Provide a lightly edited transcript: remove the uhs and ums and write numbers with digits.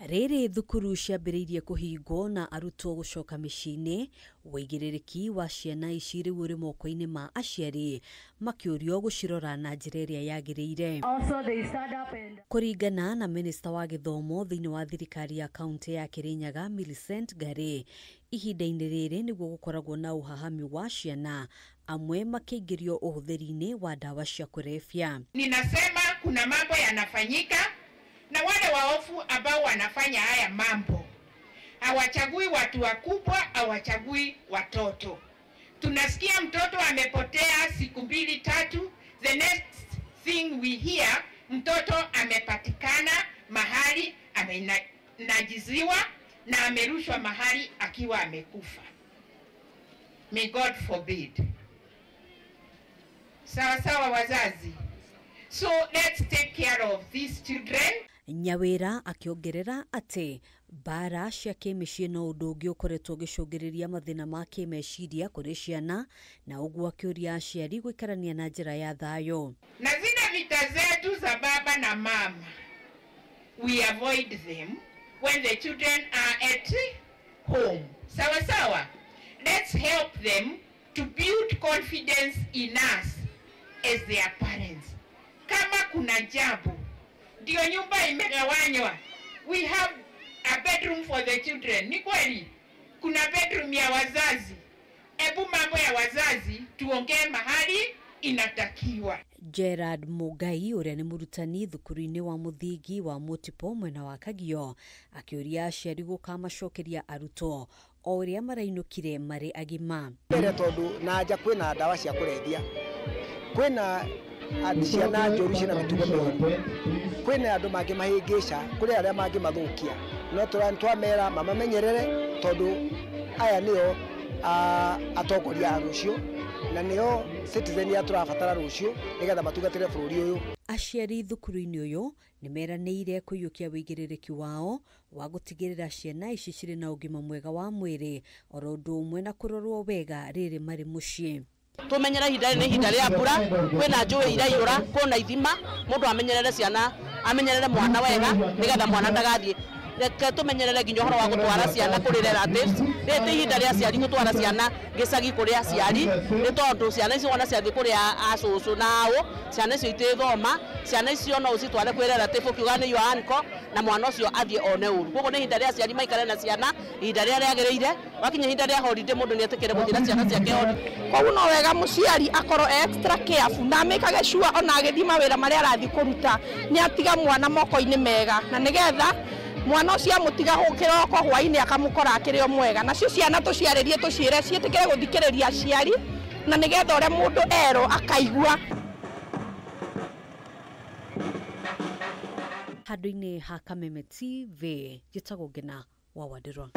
Rĩrĩ thukuru ciambĩrĩirie kũhingwo na arutwo gũcoka mĩciĩ-inĩ, wĩigĩrĩrĩki wa ciana ici rĩu ũrĩ moko-inĩ ma aciari makĩũrio gũcirora na njĩra ĩrĩa yagĩrĩire. Kũringana na Minista wa Gĩthomo thĩinĩ wa thirikari ya kaunti ya Kirinyaga, Millicent Ngari, ihinda-inĩ rĩrĩ nĩguo gũkoragwo na ũhahami wa ciana, amwe makĩingĩrio ũhũthĩri-inĩ wa ndawa cia kulevya. Ninasema kuna mambo yanafanyika na wale waofu ambao wanafanya haya mambo hawachagui watu wakubwa, hawachagui watoto. Tunasikia mtoto amepotea siku 2-3, the next thing we hear mtoto amepatikana mahali amenajiziwa na amerushwa mahali akiwa amekufa. May God forbid. Sawa sawa wazazi. So let's take care of these children. Nyawĩra akĩongerera atĩ mbara cia kĩmĩciĩ no ũndũ ũngĩ ũkoretwo ũgĩcũngĩrĩria mathĩna ma kĩmeciria kũrĩ ciana, na ũguo akĩũria aciari gũikarania na njĩra ya thayũ. Na zile vita zetu za baba na mama, we avoid them when the children are at home. Sawa sawa. Let's help them to build confidence in us as their parents. Kama kuna jambo ndio nyumba imegawanywa, we have a bedroom for the children. Ni kweli kuna bedroom ya wazazi. Ebu mambo ya wazazi tuongee mahali inatakiwa. Gerard Mugai ũrĩa nĩ mũrutani thukuru-inĩ wa mũthingi wa Multiple mwena wa Kagio akĩũria aciari gũkamacokeria arutwo o ũrĩa marainũkire marĩ agima. Mbere tondũ na nja kwĩna ndawa cia kũrebia, kwĩna ciana njũru ciĩna mĩtugo mĩũru, kwĩna andũ mangĩ mahĩngĩca kũrĩ arĩa mangĩ mathũkia. No twamera mamamenyerere tondũ aya nĩo atongoria a rũciũ na nĩo citizen ya tũrabatara rũciũ nĩgetha matugatĩre bũrũri ũyũ. Aciari thukuru-inĩ ũyũ nĩ meranĩire kũiyũkia wĩigĩrĩrĩki wao wa gũtigĩrĩra ciana ici cirĩ na ũgima mwega wa mwĩrĩ, oro ũndũ ũmwe na kũrorwo wega rĩrĩ marĩ mũciĩ. Tumenyera ihinda nĩ ihinda rĩa mbura, kwĩna njũĩ iraiyũra, kwĩna ithima, mũndũ amenyerere ciana, amenyerere mwana wega nĩgetha mwana ndagathiĩ. Reke tumenyerere nginya ũhoro wa gũtwara ciana kũrĩ relatives. Rĩrĩ ihinda rĩa ciari gũtwara ciana gĩcagi kũrĩ aciari, nĩ tondũ ciana icio ona ciathiĩ kũrĩ acũcũ nao, ciana icio itĩthoma, ciana icio no ũcitware kwĩ relative ũkiuga nĩ your uncle na mwana ũcio athiĩ one ũru. Koguo nĩ ihinda rĩa ciari maikare na ciana, ihinda rĩa rĩagĩrĩire, wakinya ihinda rĩa holiday mũndũ nĩ etĩkĩre gũthiĩ na ciana ciake holiday. Koguo no wega mũciari akorwo extra careful na amĩkage sure ona agĩthiĩ mawĩra marĩa arathiĩ kũruta nĩ atiga mwana moko-inĩ mega, na nĩgetha mwana ũcio amũtiga kĩroko hwainĩ akamũkora akĩrĩ o mwega. Nacio ciana tũciarĩrie tũciĩre ciĩtĩkĩre gũthikĩrĩria aciari na nĩgetha ũrĩa mũndũ erwo akaigua. Handũ-inĩ ha Kameme TV, njĩtagwo Ngina wa Wandĩrwa.